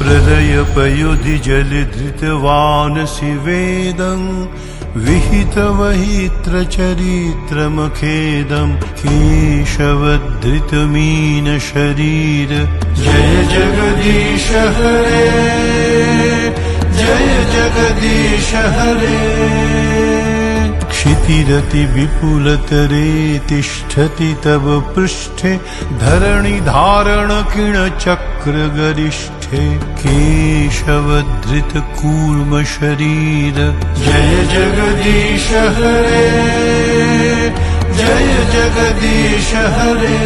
प्रलयपयुधि जलधृतवानसि वेदं विहितवहित्रचरित्रमखेदं केशवधृतमीन शरीर जय जगदीश हरे जय जगदीश हरे क्षितिरति विपुलतरे तिष्ठति तव पृष्ठे धरणिधारण किणचक्रगरिष्ठे केशवधृत कूर्म शरीर जय जगदीश हरे जय जगदीश हरे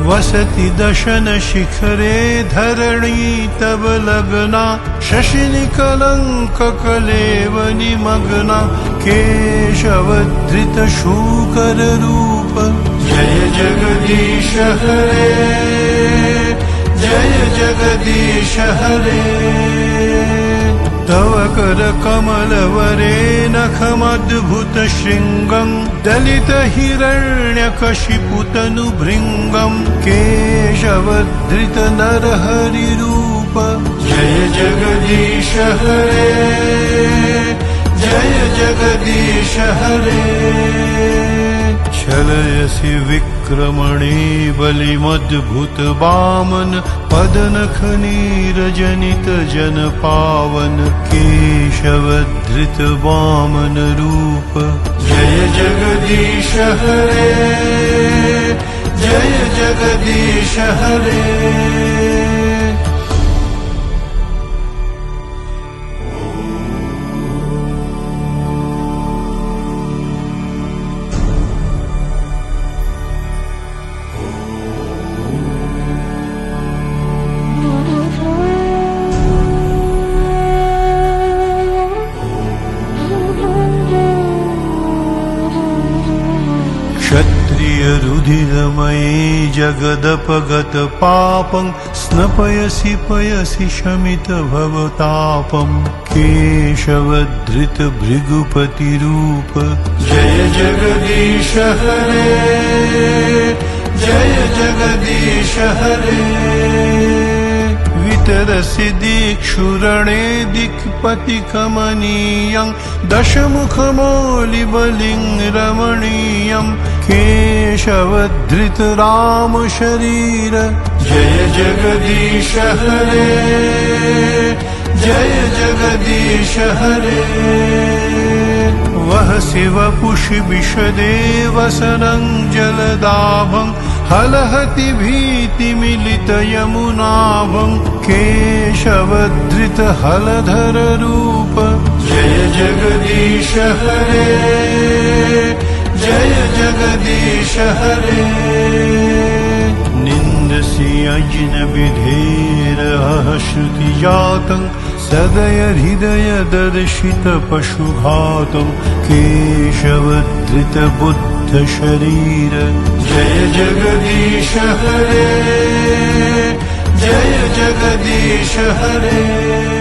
वसति दशन शिखरे धरणी तव लग्ना शशिनिकलंक कलेव निमग्ना केशवधृत शूकर रूप जय जगदीश हरे जय जगदीश हरे तव कर कमलवरे नखमद्भुत शृंगं दलित हिरण्यकशिपुतनुभृङ्गं केशवधृत नरहरि रूप जय जगदीश हरे जय जगदीश हरे छलयसि विक्रमणे बलिमद्भुत वामन पदनख नीरजनित जन पावन केशवधृत वामन रूप जय जगदीश हरे जय जगदीश हरे क्षत्रिय रुधिरमये जगदपगत पापं स्नपयसि पयसि शमित भवतापं केशवधृत भृगुपति रूप जय जगदीश हरे जय जगदीश हरे वितरसि दिक्षुरणे दिक्पति कमनीयं दशमुखमौलिबलिं रमणीयं केशवधृत राम शरीर जय जगदीश हरे जय जगदीश हरे वह शिव पुषि विषदेव वसनं जलदाभं हलहति भीति मिलित यमुनाभं केशवधृत हलधर रूप जय जगदीश हरे जय जगदीश हरे निन्दसि अजिनविधेर श्रुति जातं सदय हृदय दर्शित पशुघातं केशवधृत बुद्ध शरीर जय जगदीश हरे जय जगदीश हरे